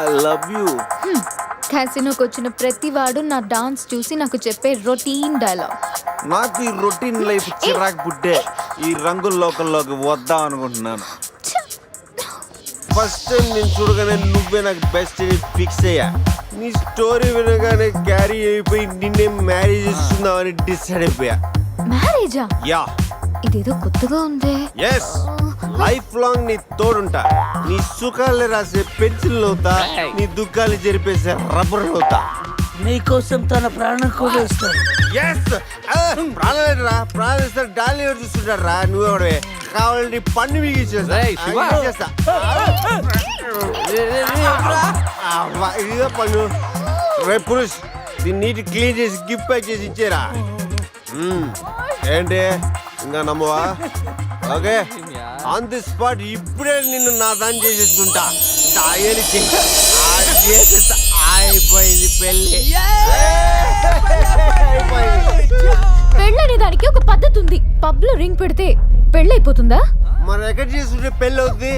I love you. క్యాసినోకి వచ్చిన ప్రతి వాడు నా డాన్స్ చూసి నాకు చెప్పే రొటీన్ డైలాగ్. నాకు ఈ రొటీన్ లైఫ్ చిరాకు పుట్టే ఈ రంగుల లోకల్లోకి వద్దాం అనుకుంటున్నాను. ఫస్ట్ టైం నేను చూడగానే నువ్వే నాకు బెస్ట్ అని ఫిక్స్ అయ్యా. నీ స్టోరీ వినగానే క్యారీ అయిపోయి నిన్నే మ్యారేజ్ చేస్తున్నామని డిసైడ్ అయిపోయా. మ్యారేజా? యా. ఇదేదో కొత్తగా ఉంది. ఎస్, లైఫ్ లాంగ్ నీ తోడుంటా. నీ సుఖాలు రాసే పెన్సిల్ అవుతా, నీ దుఃఖాలు జరిపేసే రబ్బర్ అవుతా. నీకోసం తన ప్రాణం కూడా ఇస్తాడు. ఎస్, ప్రాణాలేరా ప్రాణిస్తారు. డాలి చూస్తుంటాడు రా. నువ్వెవడే కావాలంటే పన్ను మిగిచేస్తా. ఇదిగో పన్ను. రే పురుష్, దీన్ని నీటి క్లీన్ చేసి గిఫ్ట్ ప్యాక్ చేసి ఇచ్చేరా. ఏంటి ఇంకా నమ్మవా? ఓకే, ఆన్ ది స్పాట్ ఇప్పుడే నిన్ను నా దాన్ని చేసేసుకుంటా. అయిపోయింది పెళ్ళి. పెళ్ళనే దానికి ఒక పద్ధతి ఉంది. పబ్ లో రింగ్ పెడితే పెళ్ళైపోతుందా? మనం ఎక్కడ చేసుకుంటే పెళ్ళి అవుతుంది.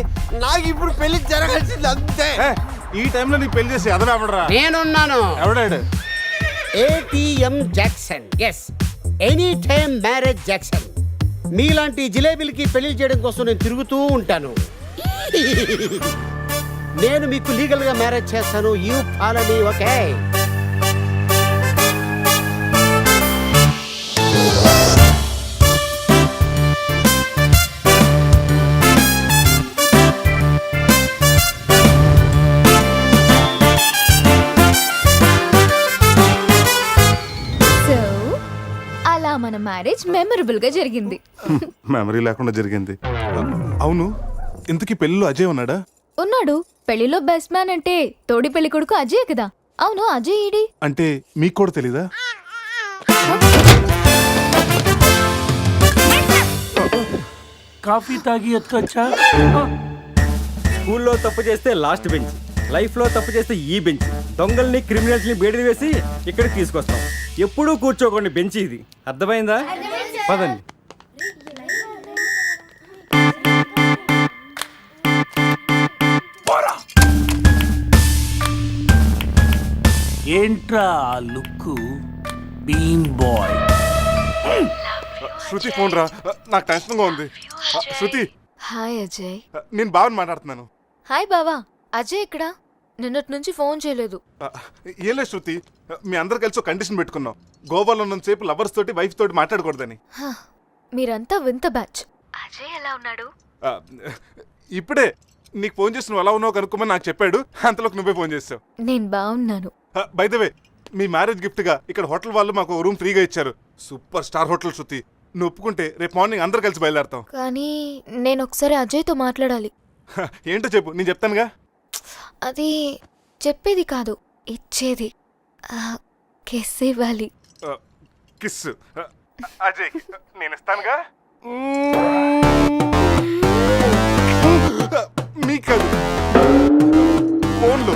నాకు ఇప్పుడు పెళ్లి జరగాల్సింది అంతే. ఈ టైంలో నీకు పెళ్లి చేసి ఎదవడరా? నేనున్నాను. ఎవడాడు? ATM Jackson. Yes, any time marriage Jackson. మీలాంటి జిలేబీలకి పెళ్లి చేయడం కోసం నేను తిరుగుతూ ఉంటాను. నేను మీకు లీగల్ గా మ్యారేజ్ చేస్తాను. You follow me, okay? అలా మన మ్యారేజ్ మెమరబుల్ గా జరిగింది. మెమరీ లేకుండా జరిగింది. అవును, ఇంతకీ పెళ్ళిలో అజయ్ ఉన్నాడా? ఉన్నాడు. పెళ్లిలో బెస్ట్ మ్యాన్ అంటే తోడి పెళ్లి కొడుకు అజయ్ కదా. అవును, అజయ్ ఈడి. అంటే మీకు కూడా తెలీదా? కాఫీ తాగి ఎత్తుకొచ్చా. స్కూల్లో తప్పు చేస్తే లాస్ట్ బెంచ్, లైఫ్ లో తప్పు చేస్తే ఈ బెంచ్. దొంగల్ని క్రిమినల్స్ ని బయటకు వేసి ఇక్కడికి తీసుకొస్తాం. ఎప్పుడూ కూర్చోకండి బెంచ్ ఇది. అర్థమైందా? పదండి. ఏంట్రా look? Bean boy. Shruti phone రా, నాకు టెన్షన్ గా ఉంది. శృతి. హాయ్ అజయ్. నేను బావని మాట్లాడుతున్నాను. హాయ్ బావా. అజయ్ ఇక్కడ? నిన్నటి నుంచి ఫోన్ చేయలేదు. ఏం లేదు శృతి, మీ అందరు కలిసి ఒక కండిషన్ పెట్టుకున్నాం. గోవాలో ఉన్నంతసేపు లవర్స్ తోటి వైఫ్ తోటి మాట్లాడకూడదని. మీరంతా వింత బ్యాచ్. అజయ్ ఎలా ఉన్నాడు? ఇప్పుడే నీకు ఫోన్ చేసి నువ్వు ఎలా ఉన్నావు కనుక్కోమని నాకు చెప్పాడు. అంతలోకి నువ్వే ఫోన్ చేసావు. నేను బాగున్నాను. By the way, me marriage gift గా ఇక్కడ హోటల్ వాళ్ళు మాకు రూమ్ ఫ్రీగా ఇచ్చారు. సూపర్ స్టార్ హోటల్ శృతి. నువ్వు ఒప్పుకుంటే రేపు మార్నింగ్ అందరు కలిసి బయలుదేరతాం. కానీ నేను ఒకసారి అజయ్తో మాట్లాడాలి. ఏంటో చెప్పు, నేను చెప్తానుగా. అది చెప్పేది కాదు, ఇచ్చేది. కిస్ ఇవ్వాలి. కిస్? అజయ్ నేను ఇస్తానుగా. మీకు కాదు, ఫోన్లో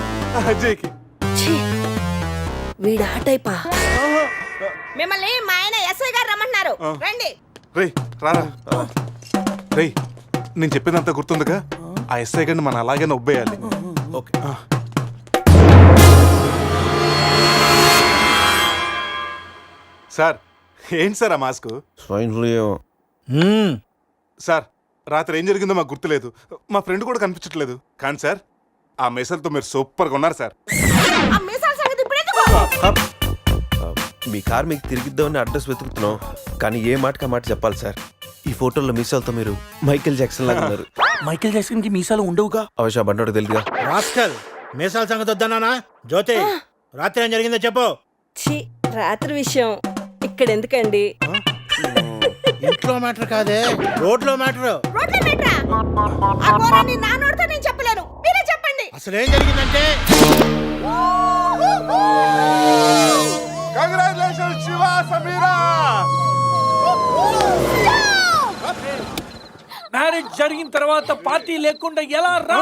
అజయ్కి. వీడా టైపా? మిమ్మల్ని మా ఆయన ఎస్ఐ గారు రమ్మంటున్నారు, రండి. రేయ్ రారా. రేయ్, నేను చెప్పేదంతా గుర్తుందిగా? ఆ ఎస్ఐ గారిని మనం అలాగే నొబ్బేయాలి. ఓకే. సార్, ఏంటి సార్ ఆ మాస్క్? Swine flu. సార్, రాత్రి ఏం జరిగిందో మాకు గుర్తులేదు. మా ఫ్రెండ్ కూడా కనిపించట్లేదు. కానీ సార్, ఆ మెసల్తో మీరు సూపర్గా ఉన్నారు సార్. మీ కార్ మీకు తిరిగిద్దామని అడ్రస్ వెతుకుతున్నాం, కానీ ఏ మాటకి ఆ మాట చెప్పాలి సార్. ఈ ఫోటోలో మీసాలతో మీరు మైకేల్ జాక్సన్ లాగా ఉన్నారు. మైకేల్ జాక్సన్ కి మీసాలు ఉండవుగా. అవశ్య బండోడు తెలుగుగా. రాస్కల్, మీసాల సంగతి వద్దన్నానా? జ్యోతి, రాత్రి ఏం జరిగిందో చెప్పు. రాత్రి విషయం ఇక్కడ ఎందుకండి? ఇంట్లో మ్యాటర్ కాదే, రోడ్లో మ్యాటర్. నేను చెప్పలేను, మీరే చెప్పండి. అసలు ఏం జరిగిందంటే, కంగ్రాచులేషన్స్ శివ, సమీరా. మ్యారేజ్ జరిగిన తర్వాత పార్టీ లేకుండా ఎలా రా?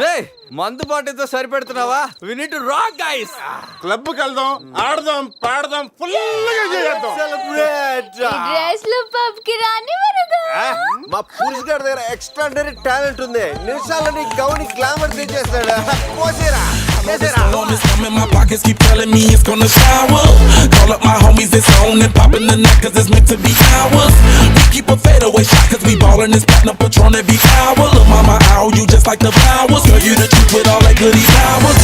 రే మందు బాటితో సరిపెడుతున్నావా? We need to rock guys. Club కి వెళ్దాం, ఆడదాం, పాడదాం, ఫుల్ గా చేద్దాం. డ్రెస్ లో పబ్ కి రాని వరగా మా పురుష్ గారి దగ్గర ఎక్స్ట్రాడనరీ టాలెంట్ ఉంది. నిమిషాలని Gouni glamour తెచ్చేస్తాడు. పోసేరా My pockets keep telling me it's gonna shower. Call up my homies, it's on and poppin' the night cause it's meant to be ours. We keep a fadeaway shot cause we ballin' this platinum Patron every hour. Look mama, ow, you just like the flowers. Girl, you the truth with all that goody powers.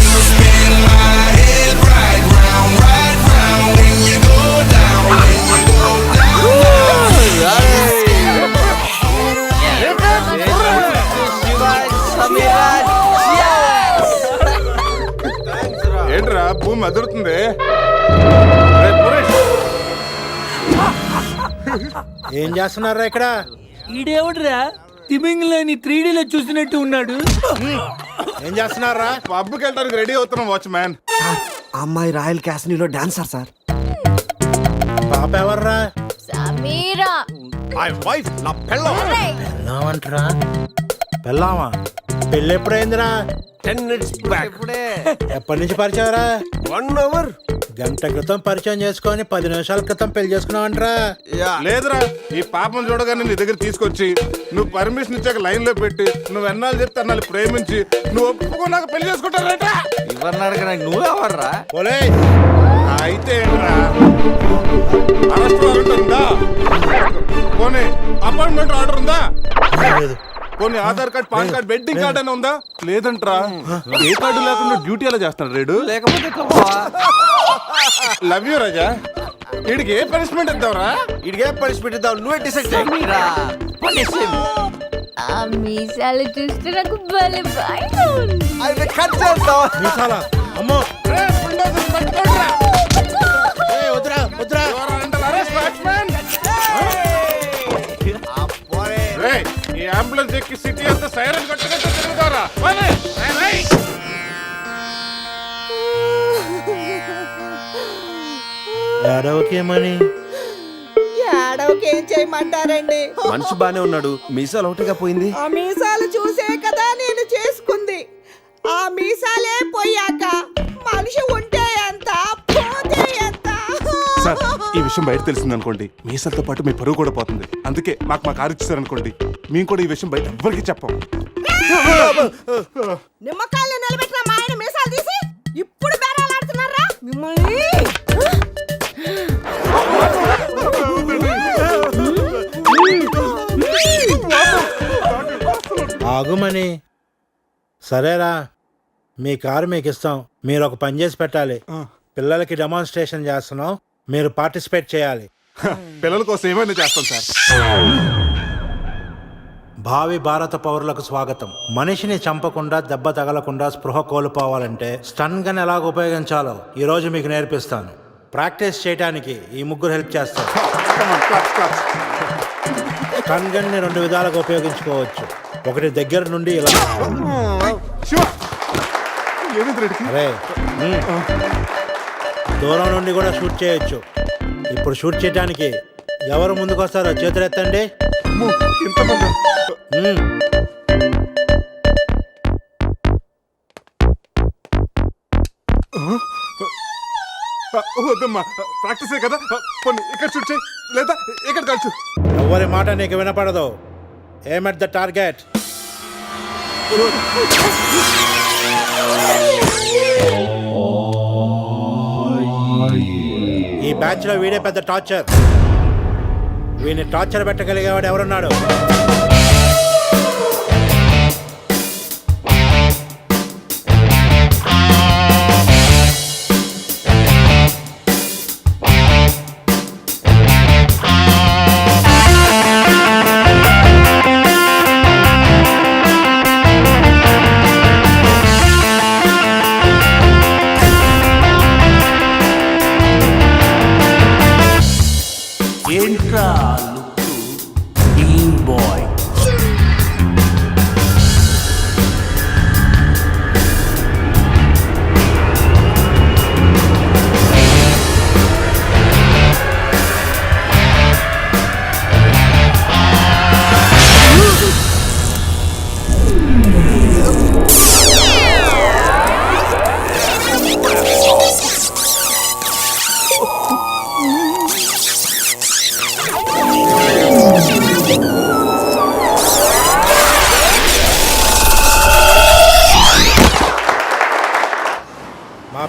You spin my head right round when you go down, when you go down. ఏంట్రా భూమి అదురుతుంది? ఏం చేస్తున్నారా ఇక్కడ? ఈడేవడరా తిమింగ్లేని 3Dలో చూసినట్టు ఉన్నాడు. ఏం చేస్తున్నారా? పబ్కి వెళ్ళడానికి రెడీ అవుతున్నాం వాచ్ మ్యాన్. అమ్మాయి రాయల్ క్యాసినీలో డాన్సర్ సార్. పాప ఎవర్రా? సమీరా నా పెళ్ళం. పెళ్ళామంటరా? పెళ్ళామా? పెళ్ళి ఎప్పుడైందిరా? 10 minutes back. ఎప్పటి నుంచి పరిచయరా? 1 hour. గంట క్రితం పరిచయం చేసుకొని 10 నిమిషాల క్రితం పెళ్లి చేసుకున్నావంటరా? లేదురా, ఈ పాపం చూడగానే నీ దగ్గర తీసుకొచ్చి నువ్వు పర్మిషన్ ఇచ్చాక లైన్ లో పెట్టి నువ్వు ఎన్నాళ్ళు చెప్తే అన్నాళ్ళు ప్రేమించి నువ్వు ఒప్పుకున్నాక పెళ్లి చేసుకుంటారట. ఇవన్నాడు నువ్వెవర్రా? ఓలే అయితే ఏంట్రా, అరెస్ట్ వారెంట్ ఉందా? పోనీ అపాయింట్మెంట్ ఆర్డర్ ఉందా? పోనీ Aadhaar card, pan card, wedding card అని ఉందా? లేదంట్రా, ఏ కార్డు లేకుండా డ్యూటీ ఎలా చేస్తాడు రేడు? లేకపోతే ఎట్లా బావా? లవ్ యూ రాజా. వీడికి ఏ పనిష్మెంట్ ఇద్దాంరా? ఇడిగే పనిష్మెంట్ ఇద్దాం, నువ్వే డిసైడ్ చేయి. మీరా పనిష్ హిమ్. ఆ మీసాలు చూస్తే నాకు భలే భయంగా ఉంది. అయితే కట్ చేద్దాం. మీసాలా? అమ్మో రేయ్, bulldozer పట్టుకోండిరా. ఏయ్, వద్దురా వద్దురా. You are under arrest, watchman. రేయ్, ఈ అంబులెన్స్ ఎక్కి సిటీ అంతా సైరన్ కొట్టుకుంటూ తిరుగుతారా? పోనీ, రేయ్, రేయ్. ఏడవకేమని? ఏడవకి ఏం చేయమంటారండి? మనిషి బానే ఉన్నాడు, మీసాలు ఒకటిగా పోయింది. ఆ మీసాలు చూసే కదా నేను చేసుకుంది. ఆ మీసాలే పోయాక మనిషి ఉంటే ఎంత, పోతే ఎంత? సార్, ఈ విషయం బయట తెలిసింది అనుకోండి, మీసాలతో పాటు మీ పరువు కూడా పోతుంది. అందుకే మాకు మా కారు ఇచ్చారనుకోండి, మేము కూడా ఈ విషయం బయట ఎవ్వరికి చెప్పం. నిమ్మకాయలు నిలబెట్టిన మా ఆయన మీసాలు తీసి ఇప్పుడు బేరాలాడుతున్నారా మిమ్మల్ని? ఆగుమని. సరేరా, మీ కారు మీకు ఇస్తాం. మీరు ఒక పని చేసి పెట్టాలి. పిల్లలకి డెమాన్స్ట్రేషన్ చేస్తున్నాం, మీరు పార్టిసిపేట్ చేయాలి. పిల్లల కోసం ఏమైనా చేస్తాం సార్. భావి భారత పౌరులకు స్వాగతం. మనిషిని చంపకుండా, దెబ్బ తగలకుండా స్పృహ కోల్పోవాలంటే స్టన్ గన్ ఎలాగ ఉపయోగించాలో ఈ రోజు మీకు నేర్పిస్తాను. ప్రాక్టీస్ చేయడానికి ఈ ముగ్గురు హెల్ప్ చేస్తారు. స్టన్ గన్ ని 2 విధాలుగా ఉపయోగించుకోవచ్చు. ఒకటి దగ్గర నుండి ఇలా, శివ, ఏమైంది రెడ్డికి? అరే దూరం నుండి కూడా షూట్ చేయొచ్చు. ఇప్పుడు షూట్ చేయడానికి ఎవరు ముందుకు వస్తారో చేతులెత్తండి. అమ్మో, ఇంతమందా? వద్దమ్మా, ప్రాక్టీసే కదా. పోనీ ఇక్కడ షూట్ చేయి, లేదా ఇక్కడ కాల్చు. ఎవరి మాట నీకు వినపడదు. ఏమ్ ఎట్ ద టార్గెట్. ఈ బ్యాచ్ లో వీడే పెద్ద టార్చర్. వీడిని టార్చర్ పెట్టగలిగేవాడు ఎవరున్నాడు? ఏంట్రా లుక్ బీన్ బాయ్?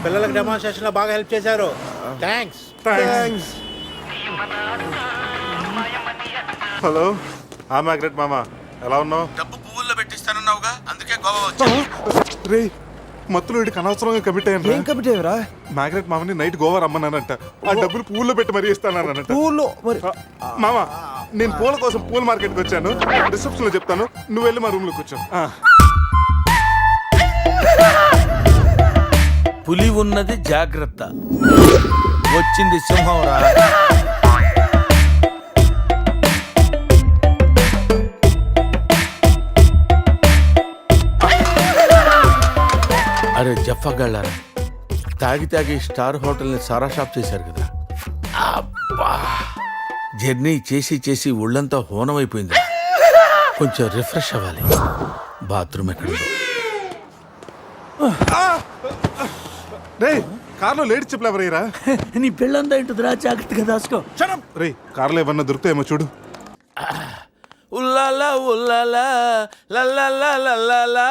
పిల్లలకి డెమాన్స్ట్రేషన్ లో బాగా హెల్ప్ చేశారు. థ్యాంక్స్. హలో మ్యాగ్రెట్ మామ, ఎలా ఉన్నావు? డబ్బు పువ్వుల్లో పెట్టిస్తానన్నావుగా, అందుకే గోవా వచ్చా. రే మత్తులో వీడికి అనవసరంగా కమిట్ అయ్యాను. ఏం కమిటీ రా? మ్యాగ్రెట్ మామని నైట్ గోవా రమ్మన్నానంట. ఆ డబ్బులు పువ్వుల్లో పెట్టి మరీ ఇస్తానంట. పూలు మరి మామ, నేను పూల కోసం పూల మార్కెట్కి వచ్చాను. రిసెప్షన్ లో చెప్తాను, నువ్వు వెళ్ళి మా రూమ్ లో కూర్చో. పులి ఉన్నది జాగ్రత్త, వచ్చింది సింహం రా. అరే జఫ్ఫగాళ్ళారా, తాగి తాగి స్టార్ హోటల్ని సారా షాప్ చేశారు కదా. అబ్బా, జర్నీ చేసి చేసి ఒళ్ళంతా హోనమైపోయింది. కొంచెం రిఫ్రెష్ అవ్వాలి. బాత్రూమ్ ఎక్కడుందో. రే కార్లో లేడీ చెప్పులు ఎవరయ్యరా? నీ పెళ్ళంతా ఇంటుందిరా, జాగ్రత్తగా దాసుకో. రే కార్లో ఏమన్నా దొరుకుతాయేమో చూడు. ఉల్లాలా ఉల్లాలా లల్లాలా లల్లాలా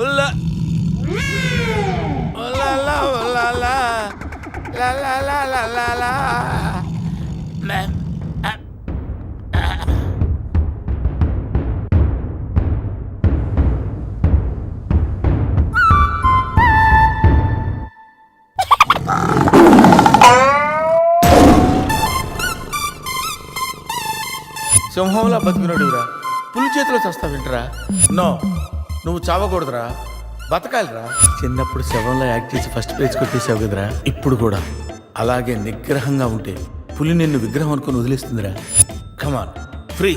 ఉల్లా ఉల్లాలా ఉల్లాలా లల్లాలా లల్లాలా. సింహంలా బతికినడురా, పులి చేతిలో చస్తావింటరా? నో, నువ్వు చావకూడదురా, బతకాలిరా. చిన్నప్పుడు శవంలో యాక్ట్ చేసి ఫస్ట్ ప్రైజ్ కొట్టేసావు కదరా, ఇప్పుడు కూడా అలాగే నిగ్రహంగా ఉంటే పులి నిన్ను విగ్రహం అనుకుని వదిలేస్తుందిరా. Come on free.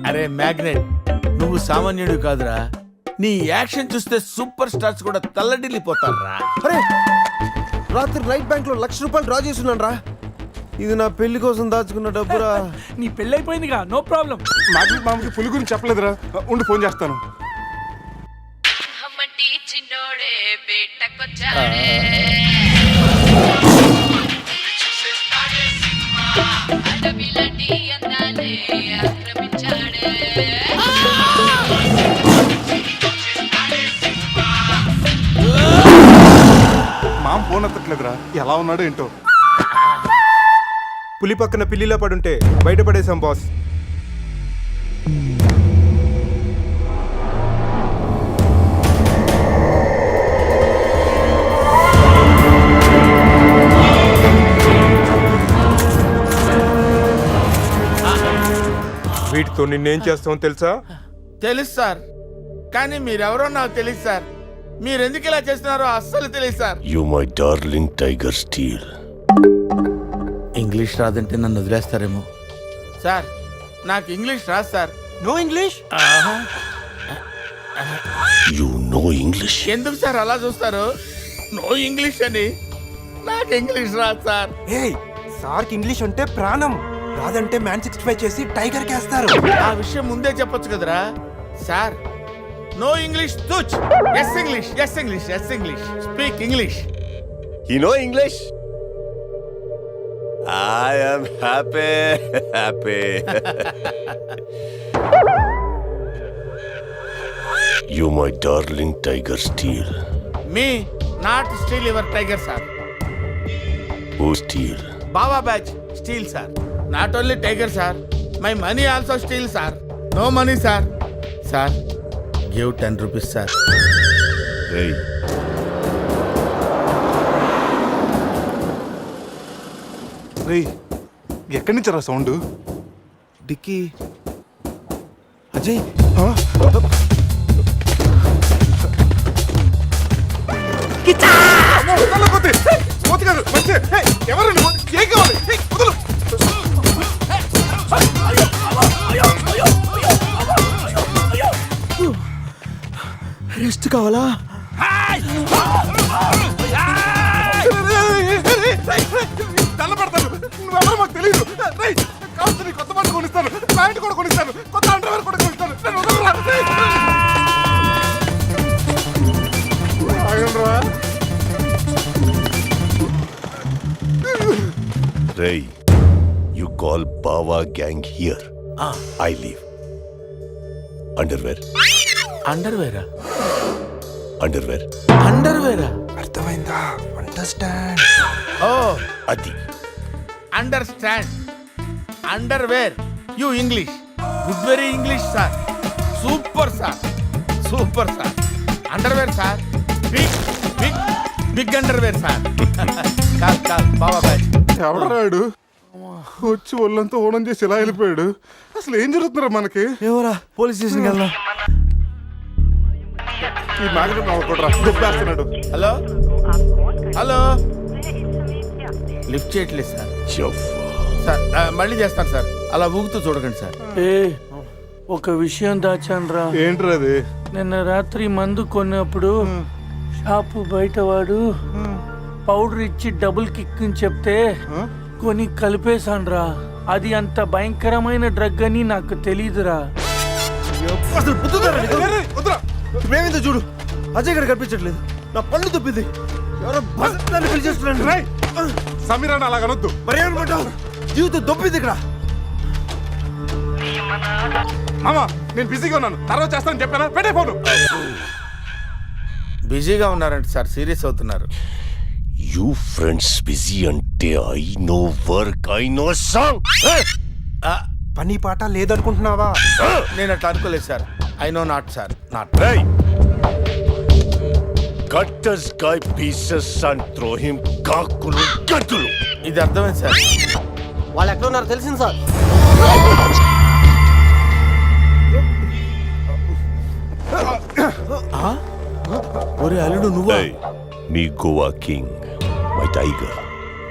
అరే మ్యాగ్నెట్, నువ్వు సామాన్యుడు కాదురా. నీ యాక్షన్ చూస్తే సూపర్ స్టార్స్ కూడా తల్లడిల్లిపోతారా. అరే రాత్రి రైట్ బ్యాంక్ లో ₹1,00,000 డ్రా చేసున్నాను రా. ఇది నా పెళ్లి కోసం దాచుకున్న డబ్బురా. నీ పెళ్ళైపోయిందిగా, నో ప్రాబ్లం. మ్యాగ్రెట్ మామకి పులి గురించి చెప్పలేదురా, ఉండి ఫోన్ చేస్తాను. మామ ఫోన్ ఎత్తట్లేదురా, ఎలా ఉన్నాడో ఏంటో. పులి పక్కన పిల్లిలా పడుంటే బయటపడేశాం బాస్. వీటితో నిన్నేం చేస్తామో తెలుసా? తెలుసు సార్, కానీ మీరెవరో నాకు తెలియదు సార్. మీరెందుకు ఇలా చేస్తున్నారో అస్సలు తెలియదు sir. You my darling tiger steel. English రాదంటే నన్ను వదిలేస్తారేమో సార్. నాకు ఇంగ్లీష్ రాదు sir. No English? You no English? ఎందుకు సార్ అలా చూస్తారు? నో ఇంగ్లీష్ అని. నాకు ఇంగ్లీష్ రాదు సార్. ఏయ్, సార్కి ఇంగ్లీష్ అంటే ప్రాణం. రాదంటే మ్యాన్ 65 చేసి టైగర్ కేస్తారు. ఆ విషయం ముందే చెప్పొచ్చు కదరా sir. No English touch. Yes English, yes English, yes English. Speak English. You no English? I am happy. You my darling tiger steel. Me not steal your tiger sir. Who steal? Baba batch steal sir. Not only tiger sir, my money also steal sir. No money sir. Sir give 10 rupees sir. Hey. రే ఎక్కడి నుంచి రా sound? Dicky Ajay. Rest కావాలా? దండపడతాను, నువ్వెవరో మాకు తెలియదు. రేయ్, కావచ్చు నీ కొత్త బట్టలు కొనిస్తాను, ప్యాంట్ కూడా కొనిస్తాను, కొత్త అండర్వేర్ కూడా కొనిస్తాను. నన్ను వదలరా. ఆగండ్రా. Ray, you call Bawa gang here. I leave. Underwear. అండర్వేరా? Underwear. అండర్వేరా? అర్థమైందా? అండర్స్టాండ్. ఓ, Adi. Understand. Underwear. You English. Good very English sir. Super sir. Super sir. Underwear sir. Big big big underwear sir. Call call Baba batch. ఎవడరాడు వచ్చి ఒళ్ళంతా ఓనం చేసి ఇలా వెళ్ళిపోయాడు? అసలు ఏం జరుగుతున్నారా మనకి? ఎవరా పోలీస్ స్టేషన్కి వెళ్దాం. ఈ మ్యాగ్నెట్ నవ్వకూడరా, దుబ్బేస్తున్నాడు. హలో హలో, లిఫ్ట్ చేయట్లేదు సార్. సార్ మళ్ళీ చేస్తాను సార్, అలా ఊగుతూ చూడకండి సార్. ఒక విషయం దాచాన్రా. ఏంట్రా అది? నిన్న రాత్రి మందు కొన్నప్పుడు షాపు బయట వాడు పౌడర్ ఇచ్చి డబుల్ కిక్ అని చెప్తే కొని కలిపేశాన్రా. అది అంత భయంకరమైన డ్రగ్ అని నాకు తెలీదురా. అసలు మేమేందో చూడు, అజయ్ ఇక్కడ కనిపించట్లేదు. నా పళ్ళు తప్పింది. ఎవరో బస్సు పిలిచేస్తున్నాను. సమీరాన్ని అలా కనొద్దు. మరి ఏమనుకుంటావు? జీవితం దొప్పింది ఇక్కడ. మామా నేను బిజీగా ఉన్నాను, తర్వాత చేస్తానని చెప్పానా? పెట్టే ఫోను. బిజీగా ఉన్నారంటే సార్, సీరియస్ అవుతున్నారు. యూ ఫ్రెండ్స్ బిజీ అంటే I know work, I know song. పని పాట లేదనుకుంటున్నావా? నేను అట్లా అనుకోలేదు sir. I know not sir, not. Cut this guy pieces and throw him కాకులు గంతులు. ఇది అర్థమైంది సార్. వాళ్ళు ఎక్కడ ఉన్నారో తెలిసింది సార్. ఒరే అల్లుడు నువ్వా? Me Goa king, my tiger,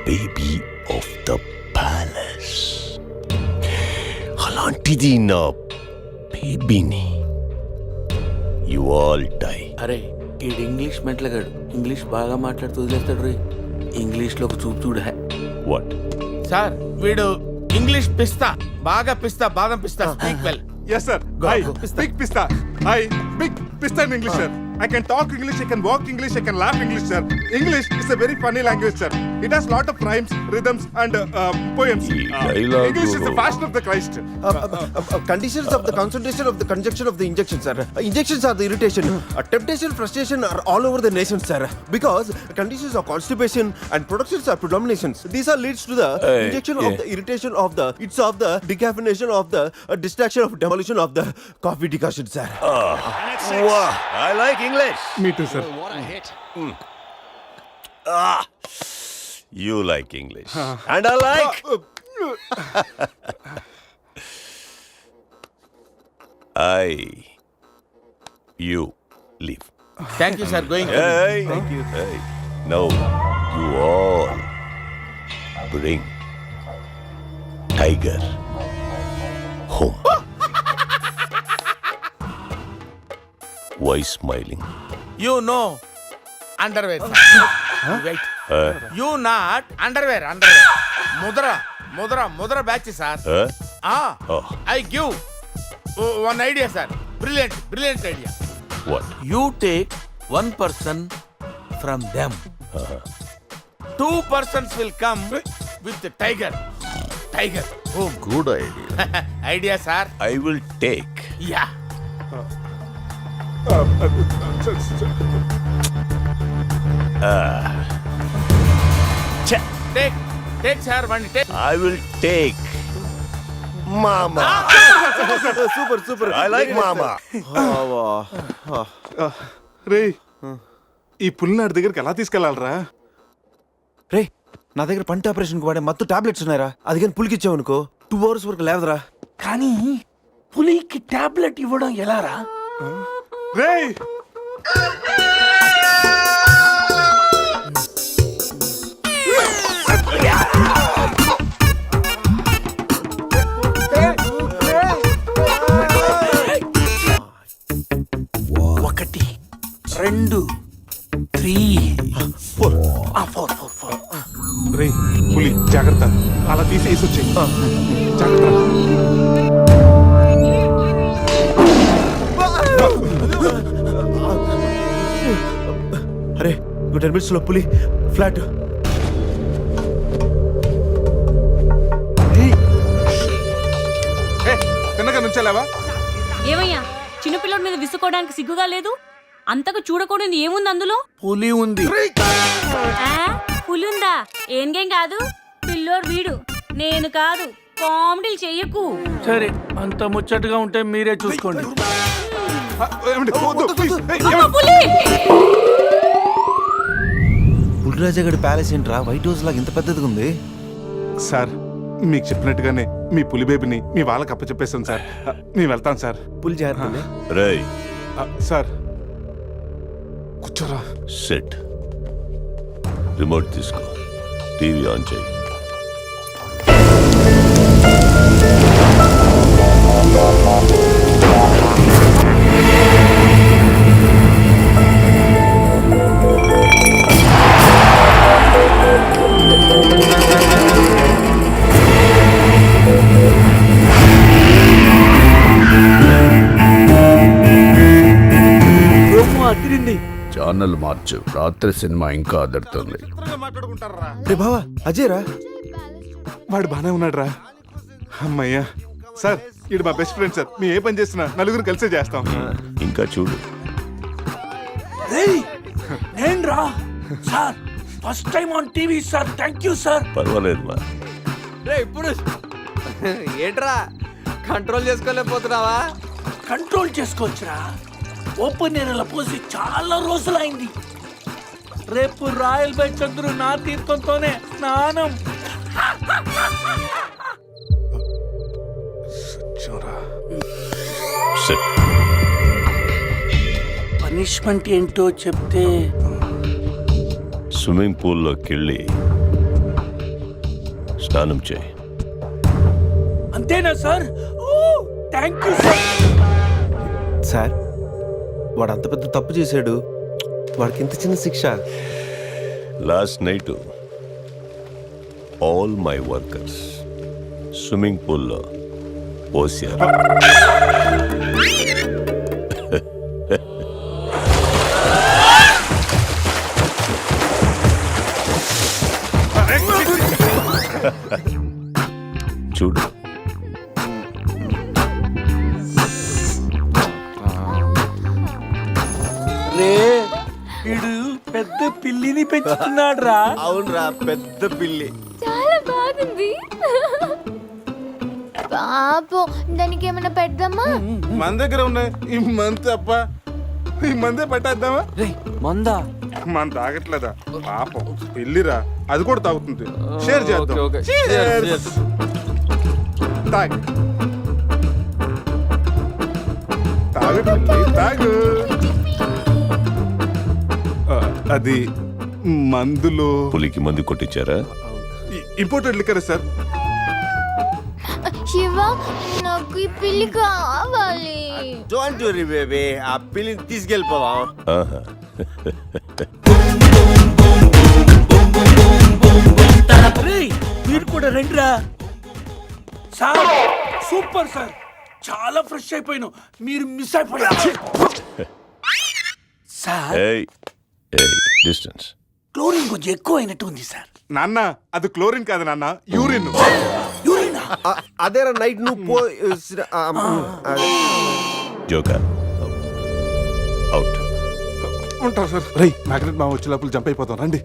baby of the palace. అలాంటిది నా బేబీని యు ఆల్ డై. అరే ఈడు ఇంగ్లీష్ మెంట్లగాడు, ఇంగ్లీష్ బాగా మాట్లాడుతూ వదిలేస్తాడు రే. ఇంగ్లీష్లో ఒక చూపు చూడ. వాట్ సార్ వీడు ఇంగ్లీష్ పిస్తా, బాగా పిస్తా, బాదం పిస్తా. Speak well. Yes sir. I speak pista. I speak pista in English sir. I can talk English, I can walk English, I can laugh English sir. English is a very funny language sir. It has lot of rhymes, rhythms and poems. English is the fashion of the Christ. Conditions of the concentration of the conjunction of the injection, sir. Injections are the irritation. Temptation, frustration are all over the nation, sir. Because conditions of constipation and productions are predominations. These are leads to the injection of the irritation of the, it's of the decaffeination of the distraction of demolition of the coffee decoction, sir. Wow, I like English. Me too sir. You like English. And I like. You leave. Thank you sir. Going. Hey. Thank you. Hey. Now, you all bring Tiger home. Why smiling? You no underwear. Wait. You not underwear. Underwear. ముద్ర ముద్ర ముద్ర batch sir. I give one idea sir. Brilliant brilliant idea. What? You take 1 person from them. 2 persons will come with the tiger. Tiger home. Good idea. Idea sir. I will take. Yeah. Take sir, one take. I will take. Mama. Super. I like Mama. రే ఈ పుల్లినాడి దగ్గరికి ఎలా తీసుకెళ్లాలరా? రే నా దగ్గర పంట operation వాడే మత్తు tablets ఉన్నాయరా. అది కానీ పులికిచ్చావు అనుకో 2 hours వరకు లేవదరా. కానీ పులికి టాబ్లెట్ ఇవ్వడం ఎలారా? రే ఒకటి, 2, రే పులి జాగ్రత్త, అలా తీసి వేసి వచ్చాయి. జాగ్రత్త. అరే 10 minutes లో పులి ఫ్లాట్. తిన్నగా నుంచెలావా? ఏమయ్యా చిన్నపిల్లడి మీద విసుకోవడానికి సిగ్గుగా లేదు? అంతగా చూడకూడదు ఏముంది అందులో? పులి ఉంది. పులి ఉందా? ఏం కాదు, పిల్లోడు వీడు, నేను కాదు. కామెడీలు చెయ్యకు. సరే, అంత ముచ్చటగా ఉంటే మీరే చూసుకోండి. పులిరాజగడ్ ప్యాలెస్ ఏంట్రా వైట్ హౌస్ లాగా ఇంత పెద్దదిగా ఉంది? సార్ మీకు చెప్పినట్టుగానే మీ పులి బేబీని మీ వాళ్ళకి అప్పచెప్పేస్తాం సార్. మేము వెళ్తాం సార్. పులి జాగ్రత్త. రేయ్ సార్ కూర్చోరా. సెట్ రిమోట్ తీసుకో, టీవీ ఆన్ చేయి. ఛానల్ మార్చు, రాత్రి సినిమా ఇంకా అదరుతుంది. రే బావా అజయ్ రా. వాడు బానే ఉన్నాడు రా. అమ్మయ్యా సార్, ఇది మా బెస్ట్ ఫ్రెండ్ సార్. మేము ఏ పని చేస్తున్నా నలుగురు కలిసే చేస్తాం. ఇంకా చూడు. నేను రా sir, first time on TV sir. Thank you sir. పర్వాలేదు మా. ఇప్పుడు ఏంట్రా కంట్రోల్ చేసుకోలేకపోతున్నావా? కంట్రోల్ చేసుకోవచ్చురా. ఓపెన్ ఏరియాలో పోసి చాలా రోజులైంది. రేపు రాయల్ బై చంద్రు నా తీర్థంతోనే స్నానం. పనిష్మెంట్ ఏంటో చెప్తే. స్విమ్మింగ్ పూల్లోకి వెళ్ళి స్నానం చేయి. అంతేనా sir? Thank you sir. Sir వాడు అంత పెద్ద తప్పు చేశాడు, వాడికి ఇంత చిన్న శిక్ష. Last night all my workers swimming పూల్లో పోసారు. చూడు, రే వీడు పెద్ద పిల్లిని పెంచుతున్నాడు రా. అవునరా, పెద్ద పిల్లి. చాలా బాగుంది. పాపం దానికి ఏమైనా పెడదామా? మన దగ్గర ఉన్నాయి ఈ మంత్ తప్ప. ఈ మందే పట్టేద్దామా? మందా? మన తాగట్లేదా పాపం? పెళ్ళిరా, అది కూడా తాగుతుంది. షేర్ చేద్దాం. Cheers. తాగు తాగు తాగు. అది మందులో పులికి మందు కొట్టించారా? Imported liquor sir. శివ, నాకు ఈ పిల్లి కావాలి. డోంట్ వరీ బేబీ, ఆ పిల్లిని తీసుకెళ్ళిపోవా. ఆహా. మీరు కూడా రండిరా. సార్ సూపర్ సార్, చాలా ఫ్రెష్ అయిపోయినావు. మీరు మిస్ అయిపోయారు సార్. ఏయ్ ఏయ్, డిస్టెన్స్. క్లోరిన్ కొంచెం ఎక్కువ అయినట్టు ఉంది సార్. నాన్న అది క్లోరిన్ కాదు నాన్న, యూరిన్. యూరినా? అదేరా నైట్ నువ్వు పో. Joker out. ఉంటారు సార్. రై మ్యాగ్నెట్ మా వచ్చే లోపల జంప్ అయిపోతాం రండి.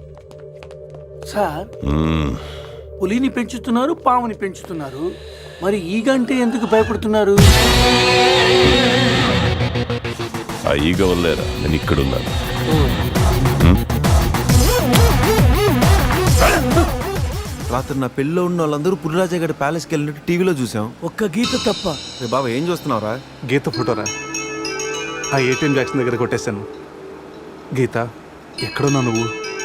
సార్ పులిని పెంచుతున్నారు, పాముని పెంచుతున్నారు, మరి ఈగంటే ఎందుకు భయపడుతున్నారు? ఆ ఈగ వల్లేరా నేను ఇక్కడున్నాను. రాత్రి నా పెళ్ళిలో ఉన్న వాళ్ళందరూ పులిరాజగడ్ ప్యాలెస్కి వెళ్ళినట్టు టీవీలో చూసాం. ఒక్క గీత తప్ప. రే బాబా ఏం చూస్తున్నావురా? గీత ఫోటోరా, ఆ ఏటీఎం జాక్సన్ దగ్గర కొట్టేశాను. గీత ఎక్కడున్నా నువ్వు?